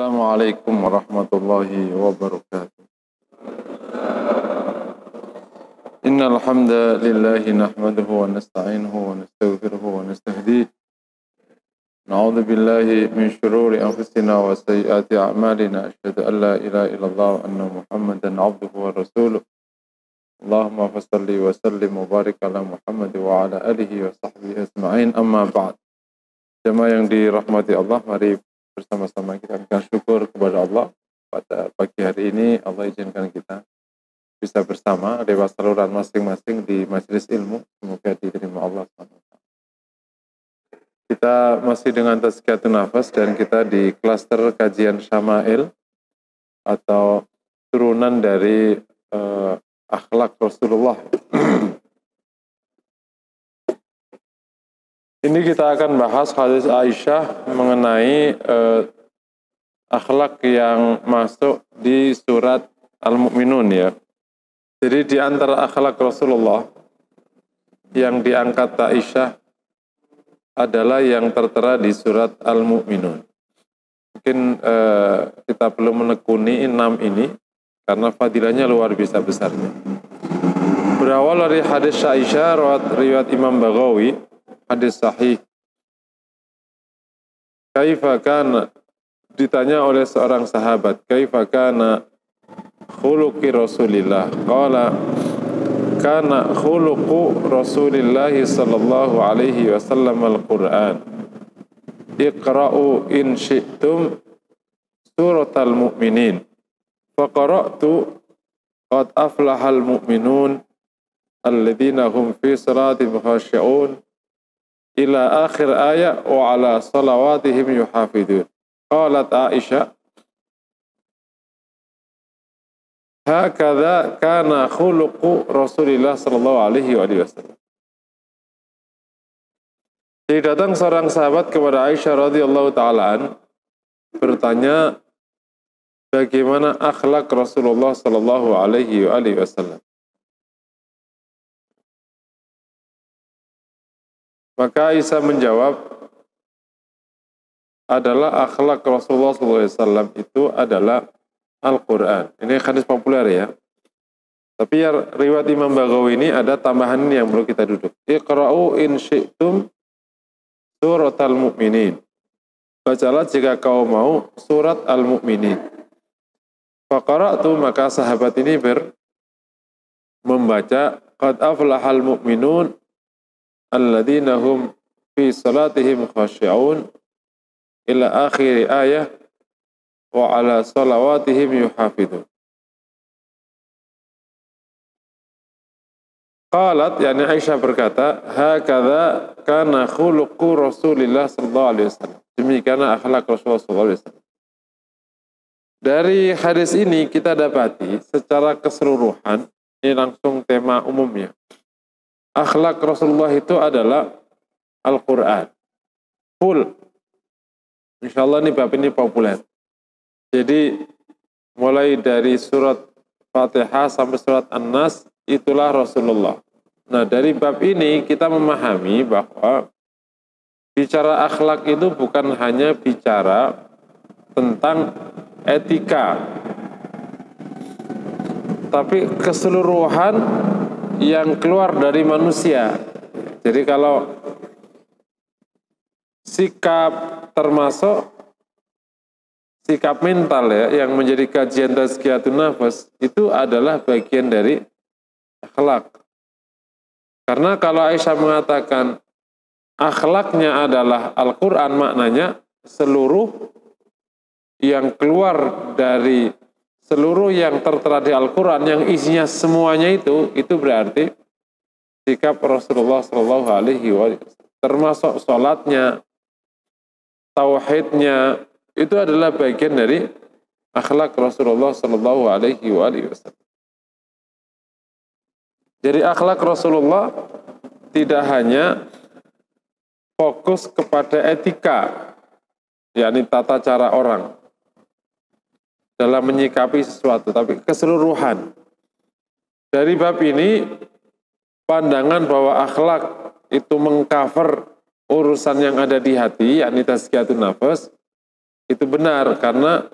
Assalamualaikum warahmatullahi wabarakatuh. Innal hamdalillahi nahmaduhu wa nasta'inuhu wa nastaghfiruhu wa nastahdiih. Na'udzu billahi min shururi anfusina wa sayyiati a'malina. Asyhadu an la ilaha illallah wa anna Muhammadan 'abduhu wa rasuluh. Allahumma shalli wa sallim wa barik ala Muhammad wa ala alihi wa sahbihi ajma'in. Amma ba'd. Jemaah yang dirahmati Allah, mari bersama-sama kita akan syukur kepada Allah pada pagi hari ini. Allah izinkan kita bisa bersama lewat saluran masing-masing di majelis ilmu. Semoga diterima Allah SWT. Kita masih dengan Tazkiyatun Nafas dan kita di klaster kajian Syama'il atau turunan dari akhlak Rasulullah. Ini kita akan bahas hadis Aisyah mengenai akhlak yang masuk di surat Al-Mu'minun ya. Jadi di antara akhlak Rasulullah yang diangkat Aisyah adalah yang tertera di surat Al-Mu'minun. Mungkin kita belum menekuni 6 ini karena fadilahnya luar biasa besarnya. Berawal dari hadis Aisyah riwayat Imam Baghawi, hadis sahih. Kaifa kana, ditanya oleh seorang sahabat, kaifa kana khuluqi Rasulillah? Qala kana khuluqu Rasulillah sallallahu alaihi wasallam al-Qur'an. Iqra'u in syi'tum suratal mu'minin. Faqara'tu qad aflahal mu'minun alladzina hum fi salatihim khashi'un ila akhir ayat wa ala salawatihim yuhafidun. Qalat Aisyah, hakadha kana khuluqu Rasulillah sallallahu alaihi wasallam. Jadi datang seorang sahabat kepada Aisyah radhiyallahu ta'ala bertanya bagaimana akhlak Rasulullah sallallahu alaihi wasallam. Maka Aisyah menjawab, adalah akhlak Rasulullah SAW itu adalah Al-Quran. Ini hadis populer ya. Tapi ya, riwayat Imam Baghawi ini ada tambahan yang perlu kita duduk. Iqra'u in syi'tum surat al-mu'minin. Bacalah jika kau mau surat al-mu'minin. Faqara'tu, maka sahabat ini membaca qad aflahal mu'minun alladzina hum fi salatihim khashi'un ila akhir ayah wa ala salawatihim yuhafidun. Qalat, yani Aisyah berkata, hakadha kana khuluqu Rasulillah sallallahu alaihi wasallam. Demikianlah akhlak Rasulullah sallallahu alaihi wasallam. Dari hadis ini kita dapati secara keseluruhan, ini langsung tema umumnya. Akhlak Rasulullah itu adalah Al-Quran. Full. Insyaallah ini bab ini populer. Jadi mulai dari surat Fatihah sampai surat An-Nas itulah Rasulullah. Nah dari bab ini kita memahami bahwa bicara akhlak itu bukan hanya bicara tentang etika, tapi keseluruhan yang keluar dari manusia. Jadi kalau sikap termasuk sikap mental ya yang menjadi kajian Tazkiyatun Nafas itu adalah bagian dari akhlak. Karena kalau Aisyah mengatakan akhlaknya adalah Al-Quran, maknanya seluruh yang keluar dari seluruh yang tertera di Al-Quran yang isinya semuanya itu berarti sikap Rasulullah Sallallahu Alaihi Wasallam, termasuk sholatnya, tauhidnya, itu adalah bagian dari akhlak Rasulullah Sallallahu Alaihi Wasallam. Jadi akhlak Rasulullah tidak hanya fokus kepada etika, yakni tata cara orang dalam menyikapi sesuatu, tapi keseluruhan. Dari bab ini, pandangan bahwa akhlak itu mengcover urusan yang ada di hati, yakni tazkiyatun nafas, Itu benar karena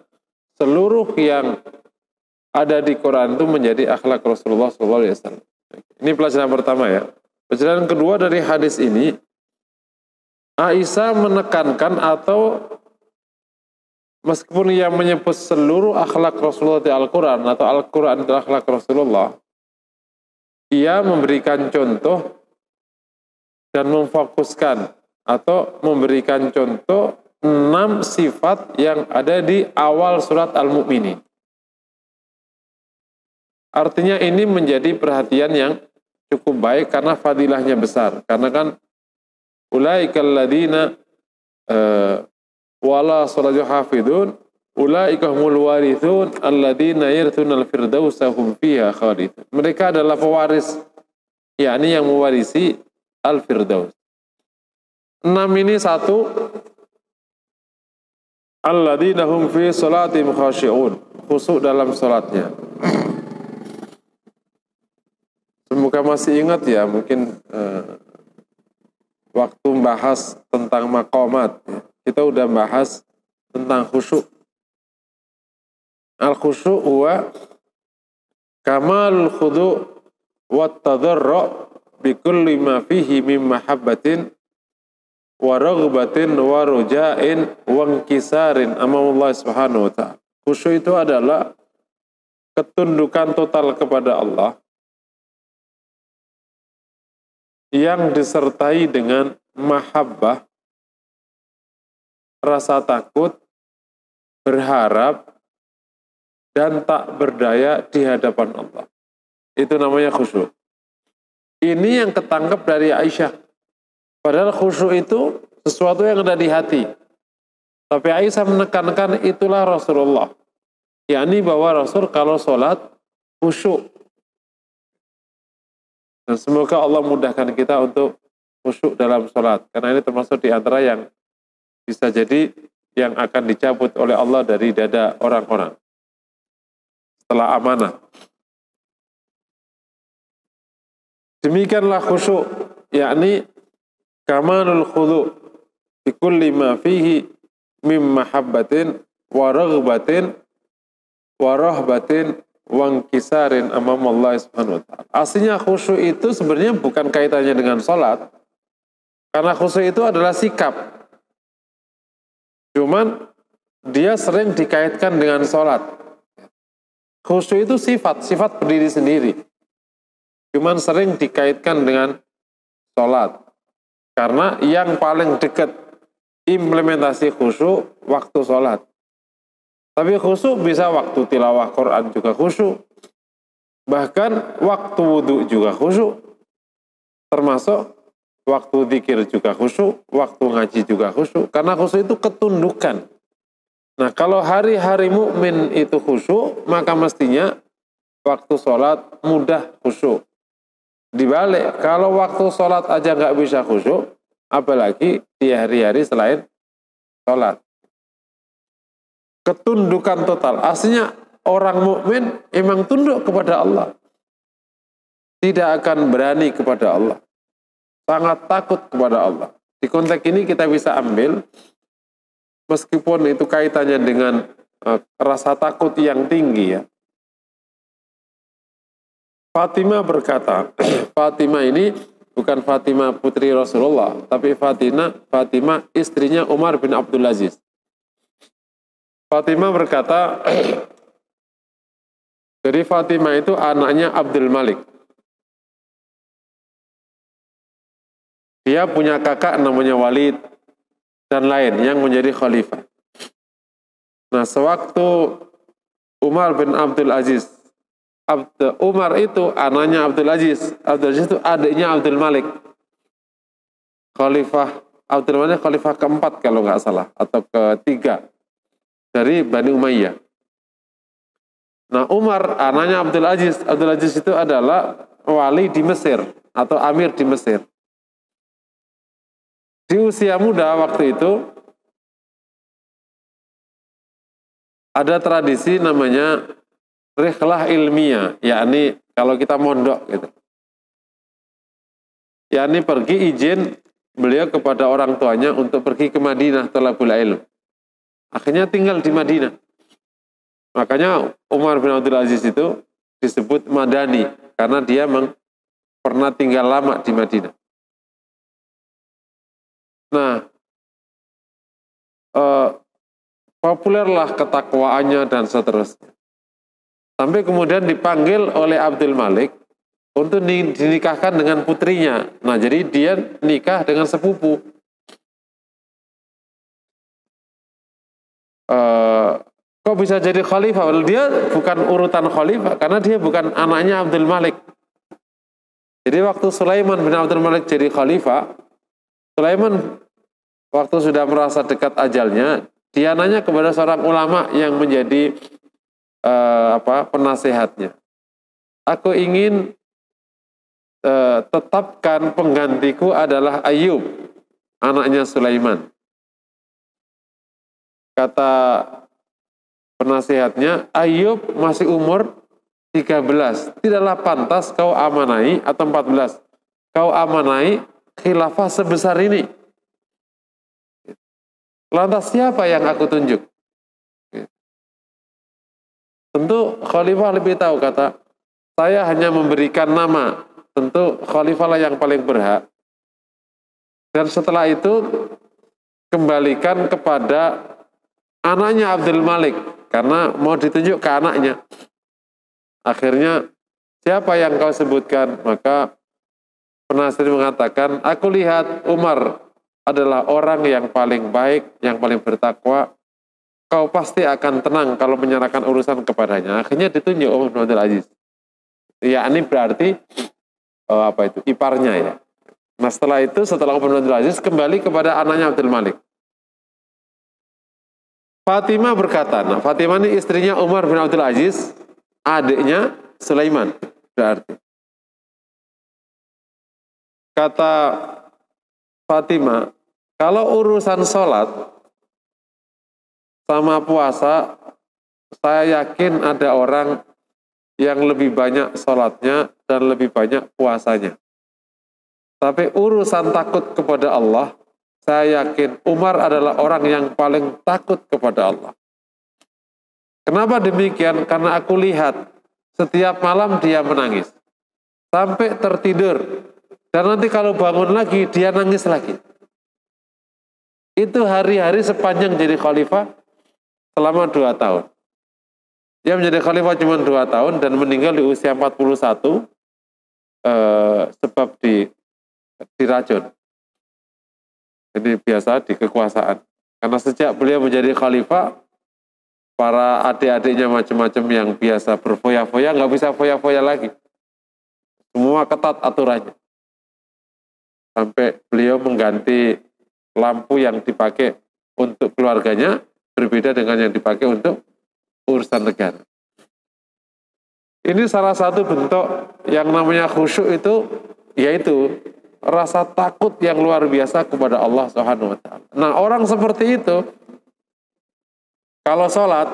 seluruh yang ada di Quran itu menjadi akhlak Rasulullah SAW. Ini pelajaran pertama ya. Pelajaran kedua dari hadis ini, Aisyah menekankan atau meskipun ia menyebut seluruh akhlak Rasulullah di Al-Quran atau Al-Quran itu akhlak Rasulullah, ia memberikan contoh dan memfokuskan atau memberikan contoh 6 sifat yang ada di awal surat Al-Mu'minin. Artinya ini menjadi perhatian yang cukup baik karena fadilahnya besar. Karena kan ulaikal ladina wala salatu hafidun ulaika humul warithun alladina yarithunal firdausa hum fiha khalidun. Mereka adalah pewaris, yakni yang mewarisi al-firdaus. 6 ini satu, alladina hum fi salatihim khashi'un, khusyuk dalam salatnya. Semoga masih ingat ya, mungkin waktu bahas tentang maqamat, kita udah bahas tentang khusyuk. Al-khusyuk huwa kamalul khudu' wat tadarru' bi kulli ma fihi min mahabbatin wa raghbatin wa ruja'in wa inkisarin amamullah subhanahu wa ta'ala. Khusyuk itu adalah ketundukan total kepada Allah yang disertai dengan mahabbah, rasa takut, berharap, dan tak berdaya di hadapan Allah. Itu namanya khusyuk. Ini yang ketangkep dari Aisyah. Padahal khusyuk itu sesuatu yang ada di hati. Tapi Aisyah menekankan itulah Rasulullah. yakni bahwa Rasul kalau sholat khusyuk. Dan semoga Allah mudahkan kita untuk khusyuk dalam sholat. Karena ini termasuk di antara yang bisa jadi yang akan dicabut oleh Allah dari dada orang-orang setelah amanah. Demikianlah khusyuk, yakni kamalul khudu' bi kulli ma fihi mim mahabbatin wa raghbatin wa rahbatin wa inkisarin amam Allah subhanahu wa ta'ala. Aslinya khusyuk itu sebenarnya bukan kaitannya dengan sholat, karena khusyuk itu adalah sikap. Cuman dia sering dikaitkan dengan sholat. Khusyuk itu sifat berdiri sendiri. Cuman sering dikaitkan dengan sholat. Karena yang paling dekat implementasi khusyuk waktu sholat. Tapi khusyuk bisa waktu tilawah Quran juga khusyuk. Bahkan waktu wudhu juga khusyuk. Termasuk waktu zikir juga khusyuk, waktu ngaji juga khusyuk. Karena khusyuk itu ketundukan. Nah, kalau hari-hari mukmin itu khusyuk, maka mestinya waktu sholat mudah khusyuk. Dibalik, kalau waktu sholat aja nggak bisa khusyuk, apalagi di hari-hari selain sholat. Ketundukan total. Aslinya orang mukmin emang tunduk kepada Allah. Tidak akan berani kepada Allah. Sangat takut kepada Allah. Di konteks ini kita bisa ambil, meskipun itu kaitannya dengan rasa takut yang tinggi ya. Fatimah berkata, Fatimah ini bukan Fatimah putri Rasulullah, tapi Fatimah istrinya Umar bin Abdul Aziz. Fatimah berkata, jadi Fatimah itu anaknya Abdul Malik. Dia punya kakak namanya Walid dan lain yang menjadi khalifah. Nah, sewaktu Umar bin Abdul Aziz, Umar itu anaknya Abdul Aziz itu adiknya Abdul Malik. Khalifah Abdul Malik khalifah keempat kalau nggak salah, atau ketiga dari Bani Umayyah. Nah, Umar anaknya Abdul Aziz itu adalah wali di Mesir atau amir di Mesir. Di usia muda waktu itu ada tradisi namanya rihlah ilmiah, yakni kalau kita mondok gitu. Yakni pergi izin beliau kepada orang tuanya untuk pergi ke Madinah thalabul ilm. Akhirnya tinggal di Madinah. Makanya Umar bin Abdul Aziz itu disebut Madani, karena dia pernah tinggal lama di Madinah. Nah, populerlah ketakwaannya dan seterusnya. Sampai kemudian dipanggil oleh Abdul Malik untuk dinikahkan dengan putrinya. Nah, jadi dia nikah dengan sepupu. Kok bisa jadi khalifah? Dia bukan urutan khalifah, karena dia bukan anaknya Abdul Malik. Jadi waktu Sulaiman bin Abdul Malik jadi khalifah, Sulaiman waktu sudah merasa dekat ajalnya, dia nanya kepada seorang ulama yang menjadi penasehatnya. Aku ingin tetapkan penggantiku adalah Ayub, anaknya Sulaiman. Kata penasihatnya, Ayub masih umur 13. Tidaklah pantas kau amanai, atau 14. Kau amanai khilafah sebesar ini. Lantas siapa yang aku tunjuk? Tentu khalifah lebih tahu, kata, saya hanya memberikan nama. Tentu khalifah lah yang paling berhak. Dan setelah itu kembalikan kepada anaknya Abdul Malik, karena mau ditunjuk ke anaknya. Akhirnya, siapa yang kau sebutkan? Maka penasihat mengatakan, aku lihat Umar adalah orang yang paling baik, yang paling bertakwa. Kau pasti akan tenang kalau menyerahkan urusan kepadanya. Akhirnya ditunjuk Umar bin Abdul Aziz. Ya, ini berarti iparnya ya. Nah, setelah itu, setelah Umar bin Abdul Aziz, kembali kepada anaknya Abdul Malik. Fatimah berkata, nah Fatimah ini istrinya Umar bin Abdul Aziz, adiknya Sulaiman berarti. Kata Fatimah, kalau urusan sholat sama puasa, saya yakin ada orang yang lebih banyak sholatnya dan lebih banyak puasanya. Tapi urusan takut kepada Allah, saya yakin Umar adalah orang yang paling takut kepada Allah. Kenapa demikian? Karena aku lihat setiap malam dia menangis. Sampai tertidur. Dan nanti kalau bangun lagi, dia nangis lagi. Itu hari-hari sepanjang jadi khalifah selama 2 tahun. Dia menjadi khalifah cuma 2 tahun dan meninggal di usia 41 sebab diracun. Ini biasa di kekuasaan. Karena sejak beliau menjadi khalifah, para adik-adiknya macam-macam yang biasa berfoya-foya, nggak bisa foya-foya lagi. Semua ketat aturannya. Sampai beliau mengganti lampu yang dipakai untuk keluarganya, berbeda dengan yang dipakai untuk urusan negara. Ini salah satu bentuk yang namanya khusyuk itu, yaitu rasa takut yang luar biasa kepada Allah Subhanahu wa Ta'ala. Nah, orang seperti itu kalau sholat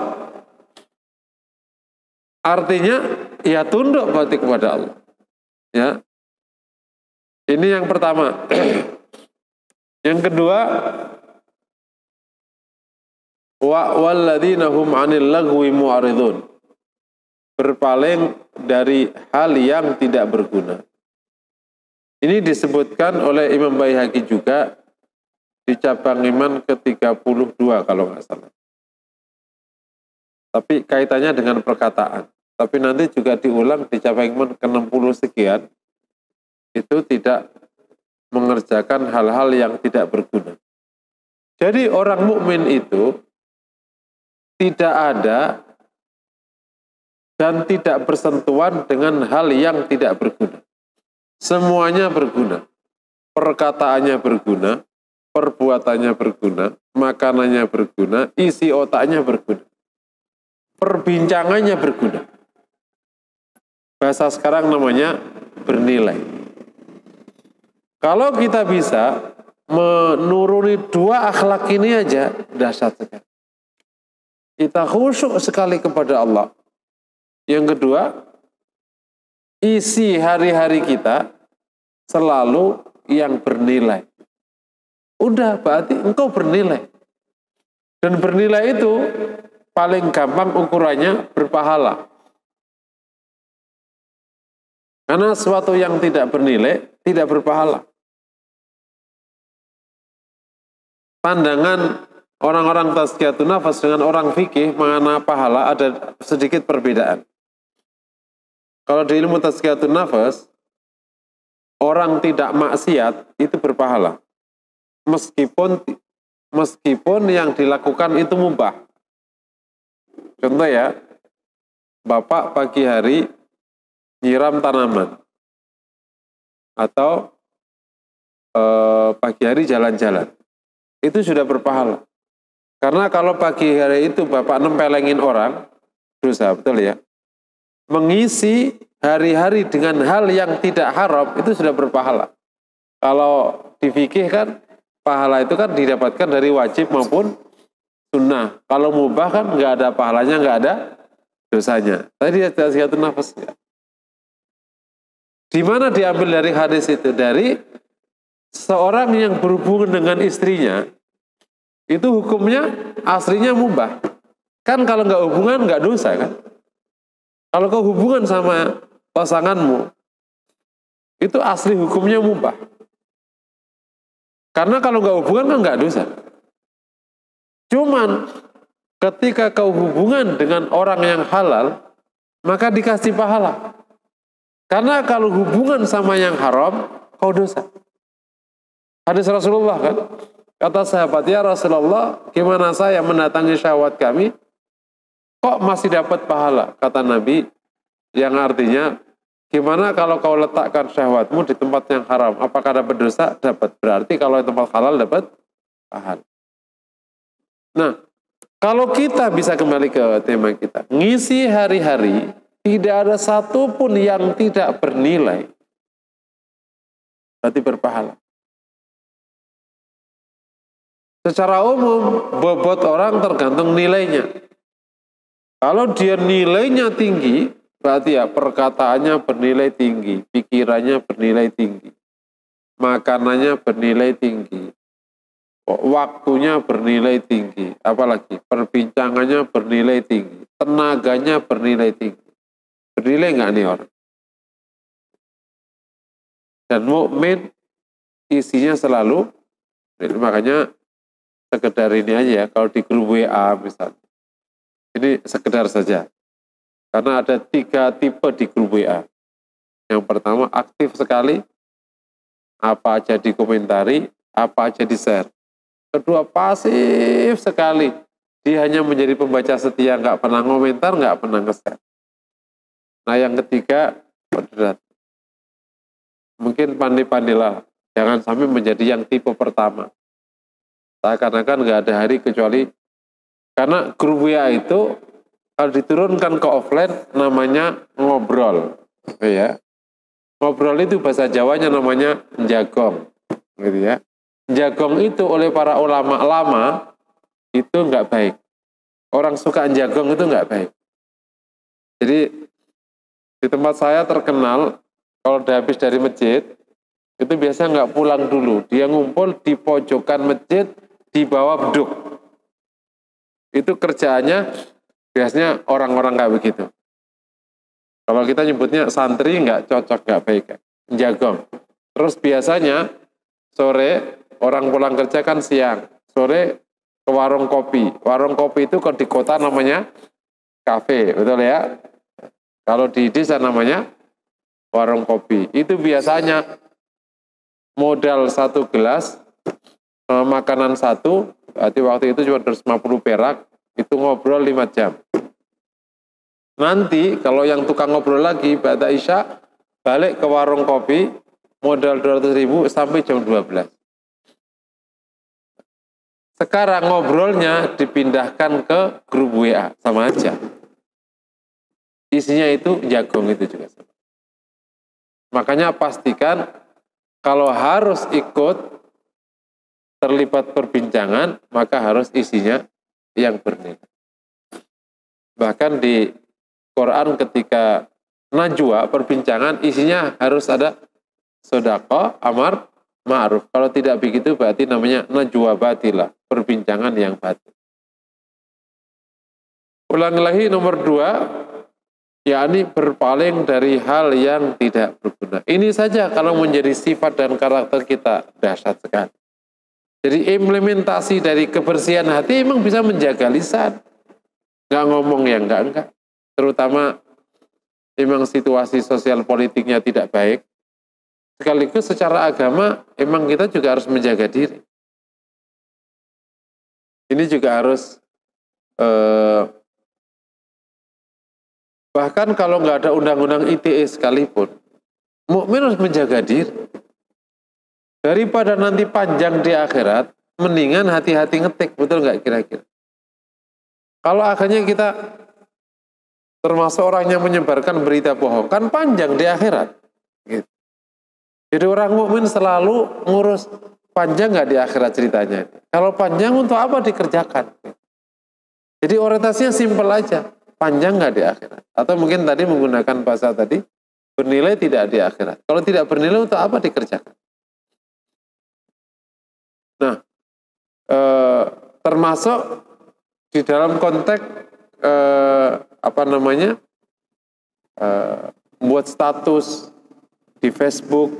artinya ya tunduk berarti kepada Allah. Ya. Ini yang pertama. Yang kedua, walladzina hum 'anil lagwi mu'ridun. Berpaling dari hal yang tidak berguna. Ini disebutkan oleh Imam Baihaqi juga di cabang iman ke-32 kalau nggak salah. Tapi kaitannya dengan perkataan. Tapi nanti juga diulang di cabang iman ke-60 sekian. Itu tidak mengerjakan hal-hal yang tidak berguna. Jadi orang mukmin itu tidak ada dan tidak bersentuhan dengan hal yang tidak berguna. Semuanya berguna. Perkataannya berguna, perbuatannya berguna, makanannya berguna, isi otaknya berguna. Perbincangannya berguna. Bahasa sekarang namanya bernilai. Kalau kita bisa menuruni 2 akhlak ini aja, dahsyat sekali. Kita khusyuk sekali kepada Allah. Yang kedua, isi hari-hari kita selalu yang bernilai. Udah, berarti engkau bernilai. Dan bernilai itu paling gampang ukurannya berpahala. Karena sesuatu yang tidak bernilai tidak berpahala. Pandangan orang-orang tazkiyatun nafas dengan orang fikih mengenai pahala ada sedikit perbedaan. Kalau di ilmu tazkiyatun nafas, orang tidak maksiat itu berpahala. Meskipun yang dilakukan itu mubah. Contoh ya, Bapak pagi hari nyiram tanaman. Atau pagi hari jalan-jalan. Itu sudah berpahala. Karena kalau pagi hari itu Bapak nempelengin orang, dosa, betul ya? Mengisi hari-hari dengan hal yang tidak haram, itu sudah berpahala. Kalau di fikih kan, pahala itu kan didapatkan dari wajib maupun sunnah. Kalau mubah kan nggak ada pahalanya, nggak ada dosanya. Tadi tazkiyatun nafas. Di mana diambil dari hadis itu? Dari seorang yang berhubungan dengan istrinya, itu hukumnya aslinya mubah. Kan kalau nggak hubungan nggak dosa kan? Kalau kau hubungan sama pasanganmu, itu asli hukumnya mubah. Karena kalau nggak hubungan kan nggak dosa. Cuman ketika kau hubungan dengan orang yang halal, maka dikasih pahala. Karena kalau hubungan sama yang haram, kau dosa. Hadis Rasulullah kan, kata sahabat, ya Rasulullah, gimana saya mendatangi syahwat kami, kok masih dapat pahala? Kata Nabi, yang artinya, gimana kalau kau letakkan syahwatmu di tempat yang haram? Apakah dapat dosa? Dapat. Berarti kalau di tempat halal dapat pahala. Nah, kalau kita bisa kembali ke tema kita, ngisi hari-hari, tidak ada satupun yang tidak bernilai, berarti berpahala. Secara umum, bobot orang tergantung nilainya. Kalau dia nilainya tinggi, berarti ya perkataannya bernilai tinggi, pikirannya bernilai tinggi, makanannya bernilai tinggi, waktunya bernilai tinggi, apalagi perbincangannya bernilai tinggi, tenaganya bernilai tinggi. Bernilai nggak nih orang? Dan mukmin isinya selalu, makanya sekedar ini aja ya, kalau di grup WA misalnya. Ini sekedar saja. Karena ada 3 tipe di grup WA. Yang pertama aktif sekali, apa aja dikomentari, apa aja di-share. Kedua pasif sekali, dia hanya menjadi pembaca setia, nggak pernah komentar, nggak pernah nge-share. Nah yang ketiga, moderat. Mungkin pandai-pandailah, jangan sampai menjadi yang tipe pertama. Seakan-akan nggak ada hari kecuali, karena grup WA itu kalau diturunkan ke offline namanya ngobrol, ya. Ngobrol itu bahasa Jawanya namanya njagong, gitu ya. Njagong itu oleh para ulama lama itu nggak baik. Orang suka njagong itu nggak baik. Jadi di tempat saya terkenal kalau udah habis dari masjid itu biasa nggak pulang dulu, dia ngumpul di pojokan masjid di bawah beduk. Itu kerjaannya biasanya orang-orang nggak begitu. Kalau kita nyebutnya santri nggak cocok, nggak baik, njagong. Terus biasanya sore orang pulang kerja kan siang, sore ke warung kopi. Warung kopi itu kalau di kota namanya kafe, betul ya? Kalau di desa namanya warung kopi. Itu biasanya modal 1 gelas, makanan 1, berarti waktu itu cuma 250 perak, itu ngobrol 5 jam. Nanti kalau yang tukang ngobrol lagi, ba'da isya, balik ke warung kopi, modal 200.000 sampai jam 12. Sekarang ngobrolnya dipindahkan ke grup WA, sama aja. Isinya itu jagong itu juga sama. Makanya pastikan kalau harus ikut terlibat perbincangan, maka harus isinya yang bernilai. Bahkan di Quran ketika najwa, perbincangan, isinya harus ada sedekah, amar ma'ruf. Kalau tidak begitu berarti namanya najwa batilah, perbincangan yang batil. Ulangi lagi nomor 2, yakni berpaling dari hal yang tidak berguna. Ini saja kalau menjadi sifat dan karakter kita dahsyat sekali. Jadi implementasi dari kebersihan hati emang bisa menjaga lisan. Nggak ngomong yang enggak. Terutama emang situasi sosial politiknya tidak baik. Sekaligus secara agama emang kita juga harus menjaga diri. Ini juga harus bahkan kalau nggak ada undang-undang ITE sekalipun, mukmin harus menjaga diri. Daripada nanti panjang di akhirat, mendingan hati-hati ngetik, betul nggak kira-kira? Kalau akhirnya kita termasuk orang yang menyebarkan berita bohong, kan panjang di akhirat. Gitu. Jadi orang mukmin selalu ngurus panjang nggak di akhirat ceritanya. Kalau panjang untuk apa dikerjakan? Jadi orientasinya simpel aja, panjang nggak di akhirat? Atau mungkin tadi menggunakan bahasa tadi, bernilai tidak di akhirat. Kalau tidak bernilai untuk apa dikerjakan? Nah, termasuk di dalam konteks buat status di Facebook,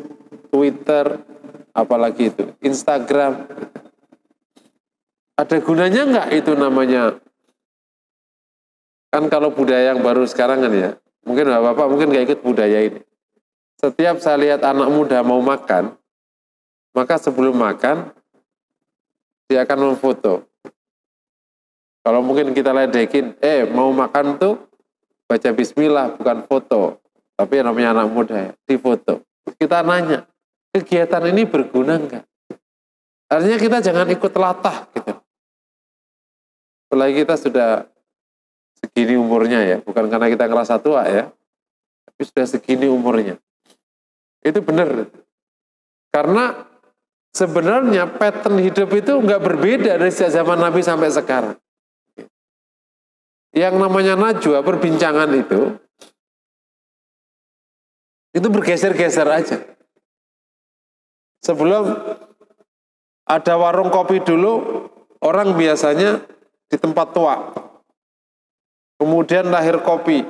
Twitter, apalagi itu Instagram, ada gunanya nggak itu namanya? Kan kalau budaya yang baru sekarang kan ya, mungkin bapak mungkin nggak ikut budaya ini. Setiap saya lihat anak muda mau makan, maka sebelum makan dia akan memfoto. Kalau mungkin kita ledekin, mau makan tuh baca bismillah, bukan foto. Tapi yang namanya anak muda ya, difoto. Kita nanya, kegiatan ini berguna enggak? Artinya kita jangan ikut latah gitu. Apalagi kita sudah segini umurnya ya, bukan karena kita ngerasa tua ya, tapi sudah segini umurnya. Itu benar. Karena sebenarnya pattern hidup itu nggak berbeda dari sejak zaman Nabi sampai sekarang. Yang namanya najwa, perbincangan itu bergeser-geser aja. Sebelum ada warung kopi dulu, orang biasanya di tempat tua. Kemudian lahir kopi,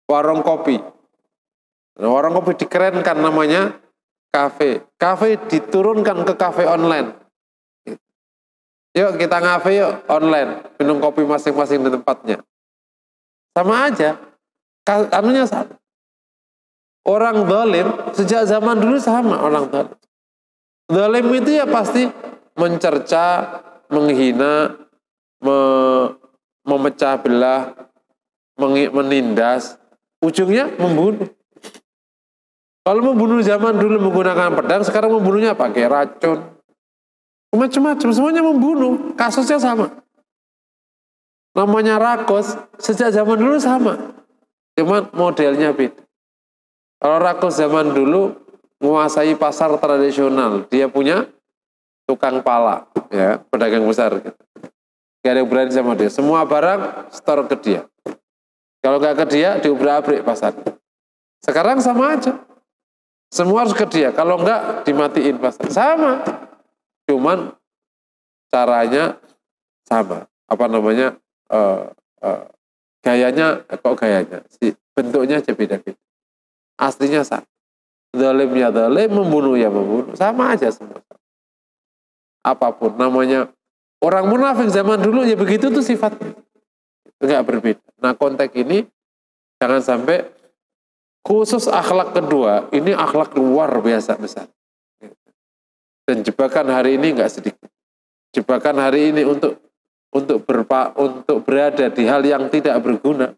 warung kopi. Nah, warung kopi dikerenkan namanya kafe. Kafe diturunkan ke kafe online. Yuk kita ngafe yuk online, minum kopi masing-masing di tempatnya. Sama aja, anunya sama. Orang zalim sejak zaman dulu sama orang zalim. Zalim itu ya pasti mencerca, menghina, memecah belah, menindas, ujungnya membunuh. Kalau membunuh zaman dulu menggunakan pedang, sekarang membunuhnya pakai racun. Macam-macam, semuanya membunuh, kasusnya sama. Namanya rakus, sejak zaman dulu sama. Cuman modelnya beda. Kalau rakus zaman dulu menguasai pasar tradisional, dia punya tukang pala, ya, pedagang besar. Gitu. Gak ada yang berani sama dia. Semua barang store ke dia. Kalau nggak ke dia, diobrak-abrik pasar. Sekarang sama aja. Semua harus ke dia. Kalau nggak, dimatiin pasar. Sama. Cuman caranya sama. Gayanya, bentuknya aja beda-beda. Aslinya sama. Zalim ya zalim, membunuh ya membunuh. Sama aja semua. Apapun namanya. Orang munafik zaman dulu ya begitu tuh sifatnya. Enggak berbeda. Nah konteks ini jangan sampai khusus akhlak kedua, ini akhlak luar biasa besar. Dan jebakan hari ini enggak sedikit. Jebakan hari ini untuk berada di hal yang tidak berguna.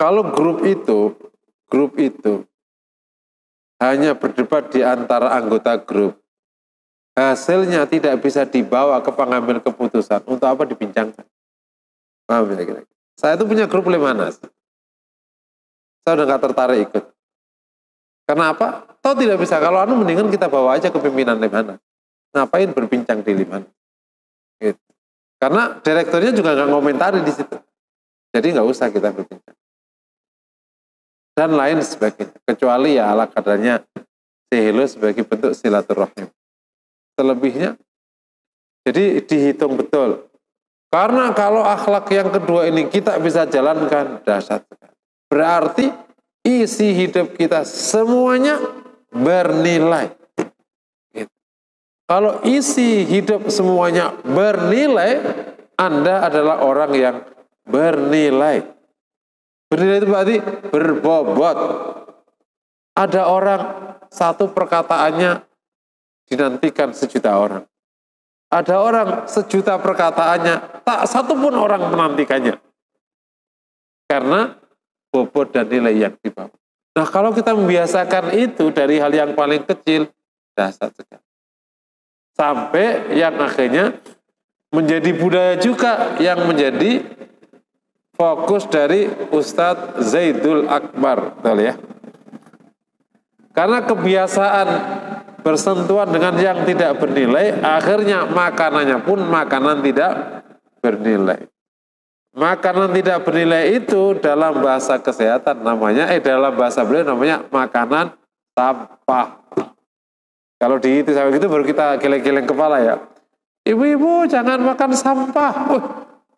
Kalau grup itu hanya berdebat di antara anggota grup, hasilnya tidak bisa dibawa ke pengambil keputusan. Untuk apa dibincangkan? Paham ya kira-kira? Saya itu punya grup Lemhanas. Saya udah gak tertarik ikut. Karena apa? Tahu tidak bisa. Kalau mendingan kita bawa aja ke pimpinan Lemhanas. Ngapain berbincang di Lemhanas? Gitu. Karena direkturnya juga gak ngomentari di situ. Jadi gak usah kita berbincang. Dan lain sebagainya. Kecuali ya ala kadarnya sihilo sebagai bentuk silaturahim. Selebihnya Jadi dihitung betul. Karena kalau akhlak yang kedua ini kita bisa jalankan, dahsyat sekali. Berarti isi hidup kita semuanya bernilai. Gitu. Kalau isi hidup semuanya bernilai, Anda adalah orang yang bernilai. Bernilai itu berarti berbobot. Ada orang satu perkataannya dinantikan 1.000.000 orang. Ada orang 1.000.000 perkataannya, tak satu pun orang menantikannya. Karena bobot dan nilai yang dibawa. Nah, kalau kita membiasakan itu dari hal yang paling kecil, dahsyat sekali. Sampai yang akhirnya menjadi budaya juga yang menjadi fokus dari Ustadz Zaidul Akbar. Betul ya? Karena kebiasaan bersentuhan dengan yang tidak bernilai, akhirnya makanannya pun makanan tidak bernilai. Makanan tidak bernilai itu dalam bahasa kesehatan namanya, dalam bahasa beliau namanya makanan sampah. Kalau di itu sampai gitu baru kita geleng-geleng kepala ya. Ibu-ibu jangan makan sampah.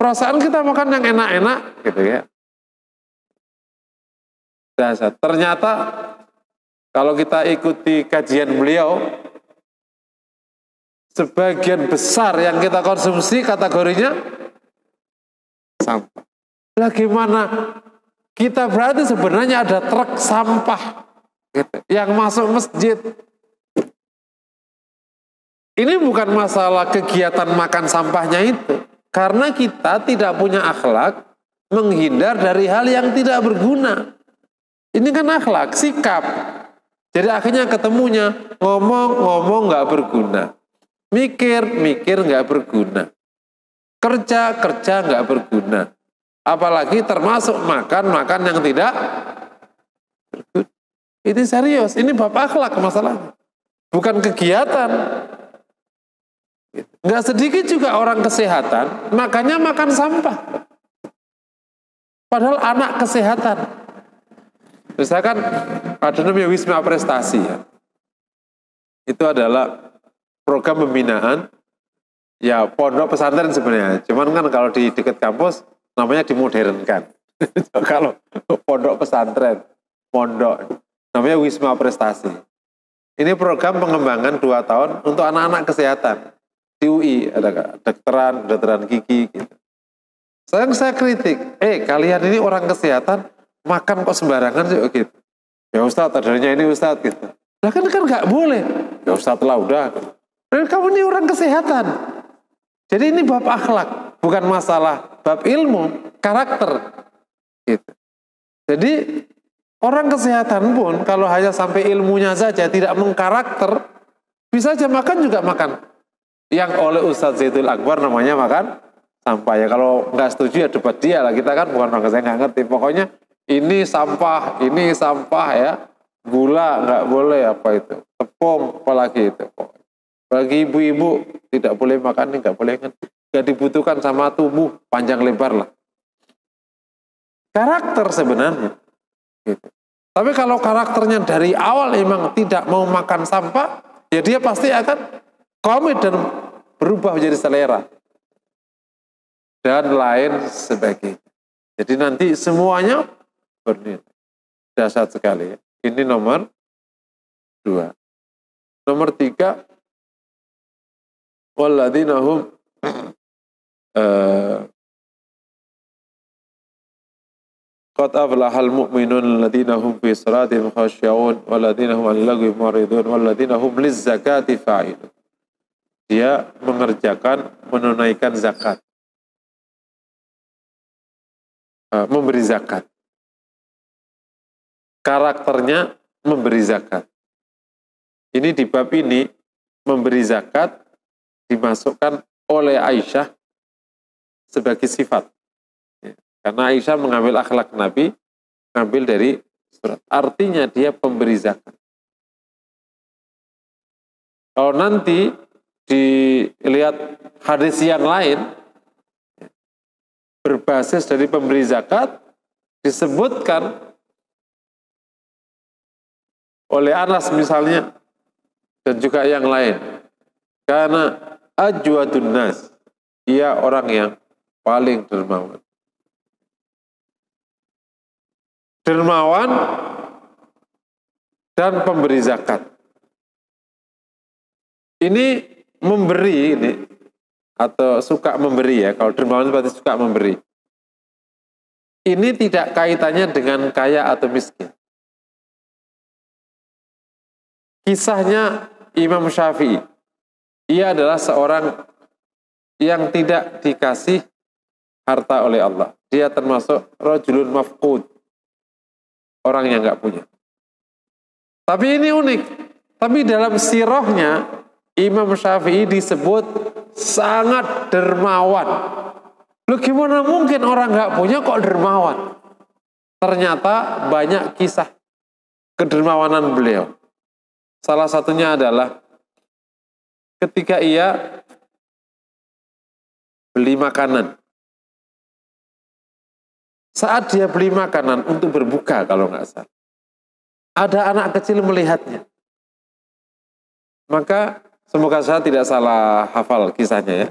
Perasaan kita makan yang enak-enak gitu ya. Dasar. Ternyata kalau kita ikuti kajian beliau, sebagian besar yang kita konsumsi kategorinya sampah. Bagaimana kita berarti sebenarnya ada truk sampah gitu, yang masuk masjid. Ini bukan masalah kegiatan makan sampahnya itu. Karena kita tidak punya akhlak menghindar dari hal yang tidak berguna. Ini kan akhlak, sikap. Jadi akhirnya ketemunya ngomong nggak berguna, mikir nggak berguna, kerja nggak berguna, apalagi termasuk makan yang tidak berguna. Ini serius, ini bab akhlak masalahnya, bukan kegiatan. Nggak sedikit juga orang kesehatan makanya makan sampah, padahal anak kesehatan. Misalkan ada namanya Wisma Prestasi ya. Itu adalah program pembinaan ya pondok pesantren sebenarnya. Cuman kan kalau di dekat kampus namanya dimodernkan. Kalau pondok pesantren, pondok namanya Wisma Prestasi. Ini program pengembangan 2 tahun untuk anak-anak kesehatan. Di UI ada kedokteran gigi gitu. Saya kritik, kalian ini orang kesehatan makan kok sembarangan sih gitu. Ya Ustadz, adanya ini Ustadz gitu. Nah kan nggak boleh. Ya Ustadz lah udah. Dan kamu ini orang kesehatan. Jadi ini bab akhlak, bukan masalah bab ilmu, karakter. Gitu. Jadi orang kesehatan pun kalau hanya sampai ilmunya saja tidak mengkarakter, bisa aja makan juga makan. Yang oleh Ustadz Zaidul Akbar namanya makan sampah ya. Kalau nggak setuju ya debat dia lah. Kita kan bukan orang kesehatan, nggak ngerti. Pokoknya ini sampah ya, gula nggak boleh apa itu, tepung apalagi itu. Bagi ibu-ibu tidak boleh makan ini, nggak boleh, nggak dibutuhkan sama tubuh panjang lebar lah. Karakter sebenarnya. Gitu. Tapi kalau karakternya dari awal memang tidak mau makan sampah, ya dia pasti akan komit dan berubah menjadi selera dan lain sebagainya. Jadi nanti semuanya bernilai. Dahsyat sekali. Ini nomor 2. Nomor 3. Walladzina hum qad aflahal mu'minun alladzina hum fi salatihim khashi'un walladzina hum 'anil lagwi mu'ridun walladzina hum lizzakati fa'ilun. Dia menunaikan zakat. Memberi zakat. Karakternya memberi zakat. Ini di bab ini memberi zakat dimasukkan oleh Aisyah sebagai sifat. Karena Aisyah mengambil akhlak Nabi, mengambil dari surat. Artinya dia pemberi zakat. Kalau nanti dilihat hadis yang lain, berbasis dari pemberi zakat, disebutkan oleh Anas misalnya, dan juga yang lain. Karena ajwadun nas. Ia orang yang paling dermawan. Dermawan dan pemberi zakat. Ini memberi ini atau suka memberi ya. Kalau dermawan berarti suka memberi. Ini tidak kaitannya dengan kaya atau miskin. Kisahnya Imam Syafi'i. Ia adalah seorang yang tidak dikasih harta oleh Allah. Dia termasuk rajulun mafqud. Orang yang nggak punya. Tapi ini unik. Tapi dalam sirahnya Imam Syafi'i disebut sangat dermawan. Loh gimana mungkin orang nggak punya kok dermawan? Ternyata banyak kisah kedermawanan beliau. Salah satunya adalah ketika ia beli makanan. Saat dia beli makanan untuk berbuka kalau nggak salah. Ada anak kecil melihatnya. Maka semoga saya tidak salah hafal kisahnya ya.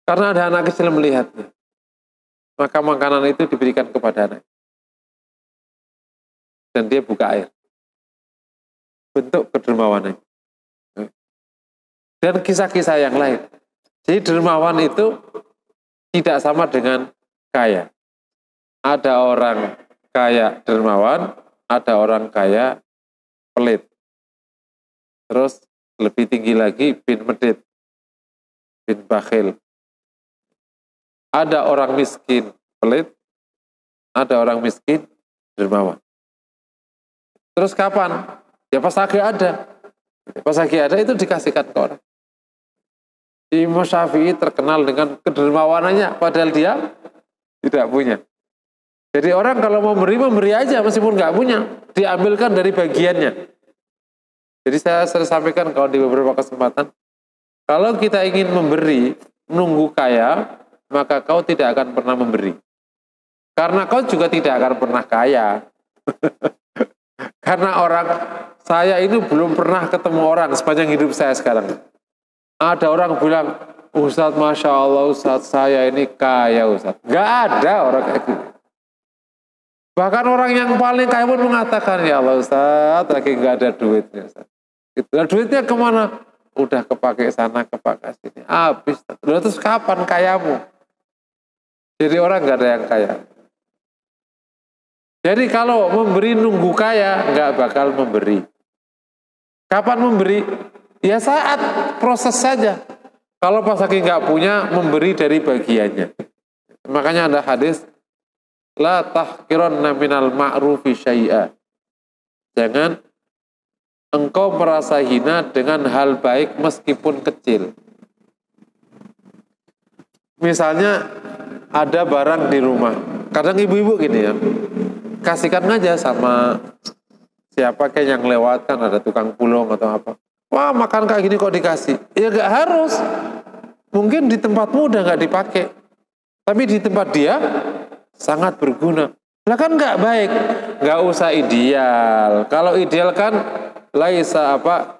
Karena ada anak kecil melihatnya. Maka makanan itu diberikan kepada anak. Dan dia buka air. Bentuk kedermawanan. Dan kisah-kisah yang lain. Jadi dermawan itu tidak sama dengan kaya. Ada orang kaya dermawan, ada orang kaya pelit. Terus lebih tinggi lagi bin medit, bin bakhil. Ada orang miskin pelit, ada orang miskin dermawan. Terus kapan? Ya pas lagi ada. Pas lagi ada itu dikasihkan ke orang. Imam Syafi'i terkenal dengan kedermawanannya, padahal dia tidak punya. Jadi orang kalau mau memberi aja meskipun nggak punya, diambilkan dari bagiannya. Jadi saya sering sampaikan kalau di beberapa kesempatan, kalau kita ingin memberi, nunggu kaya, maka kau tidak akan pernah memberi. Karena kau juga tidak akan pernah kaya. Karena saya ini belum pernah ketemu orang sepanjang hidup saya sekarang. Ada orang bilang, Ustadz, Masya Allah, Ustadz, saya ini kaya, Ustadz. Gak ada orang kayak gitu. Bahkan orang yang paling kaya pun mengatakan, ya Allah, Ustadz, lagi gak ada duitnya, Ustadz. Gitu. Nah, duitnya kemana? Udah kepake sana, kepake sini. Habis. Lalu terus kapan kayamu? Jadi orang gak ada yang kaya. Jadi kalau memberi nunggu kaya, nggak bakal memberi. Kapan memberi? Ya saat proses saja. Kalau pas lagi nggak punya, memberi dari bagiannya. Makanya ada hadis, la tahqiranna minal ma'rufi syai'a. Jangan engkau merasa hina dengan hal baik meskipun kecil. Misalnya ada barang di rumah. Kadang ibu-ibu gini ya, kasihkan aja sama siapa kayak yang lewat, kan ada tukang pulung atau apa. Wah, makan kayak gini kok dikasih. Ya gak harus. Mungkin di tempatmu udah gak dipakai. Tapi di tempat dia sangat berguna. Lah kan gak baik. Gak usah ideal. Kalau ideal kan laisa apa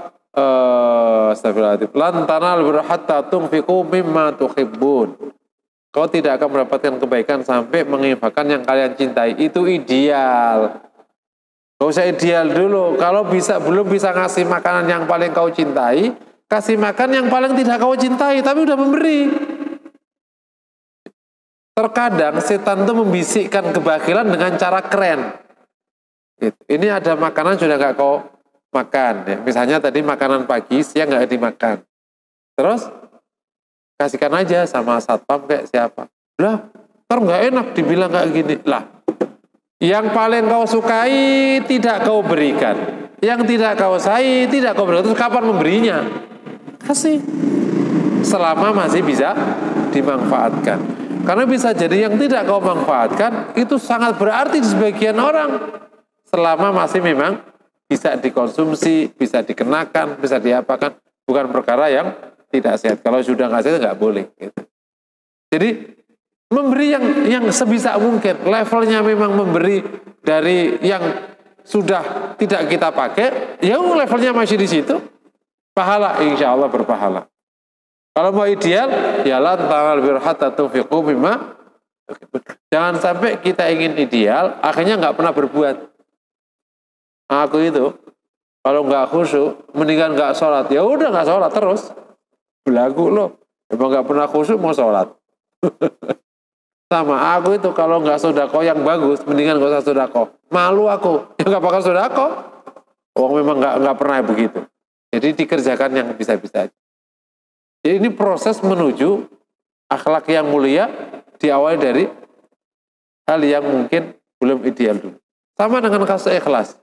lan tanalul birra hatta tunfiqu mimma tuhibbun. Kau tidak akan mendapatkan kebaikan sampai menginfakkan yang kalian cintai. Itu ideal. Gak usah ideal dulu. Kalau belum bisa ngasih makanan yang paling kau cintai, kasih makan yang paling tidak kau cintai, tapi udah memberi. Terkadang setan itu membisikkan kebakilan dengan cara keren. Gitu. Ini ada makanan sudah gak kau makan. Ya. Misalnya tadi makanan pagi, siang gak dimakan. Terus kasihkan aja sama satpam kayak siapa. Lah, ntar gak enak dibilang kayak gini. Lah, yang paling kau sukai tidak kau berikan. Yang tidak kau sayang tidak kau berikan. Terus kapan memberinya? Kasih. Selama masih bisa dimanfaatkan. Karena bisa jadi yang tidak kau manfaatkan itu sangat berarti di sebagian orang. Selama masih memang bisa dikonsumsi, bisa dikenakan, bisa diapakan. Bukan perkara yang tidak sehat. Kalau sudah nggak sehat nggak boleh. Gitu. Jadi memberi yang sebisa mungkin. Levelnya memang memberi dari yang sudah tidak kita pakai, ya levelnya masih di situ. pahala, insya Allah berpahala. Kalau mau ideal, ya lan tanal birra hatta tunfiqu mimma. Jangan sampai kita ingin ideal, akhirnya nggak pernah berbuat. Aku itu, kalau nggak khusyuk, mendingan nggak sholat. Ya udah nggak sholat terus. Belagu loh. Emang nggak pernah khusyuk mau sholat. Sama aku itu kalau nggak sodako yang bagus, mendingan nggak usah sodako. Malu aku, ya nggak bakal sodako. Memang nggak pernah begitu. Jadi dikerjakan yang bisa-bisa aja. Jadi ini proses menuju akhlak yang mulia diawali dari hal yang mungkin belum ideal dulu. Sama dengan kasus ikhlas.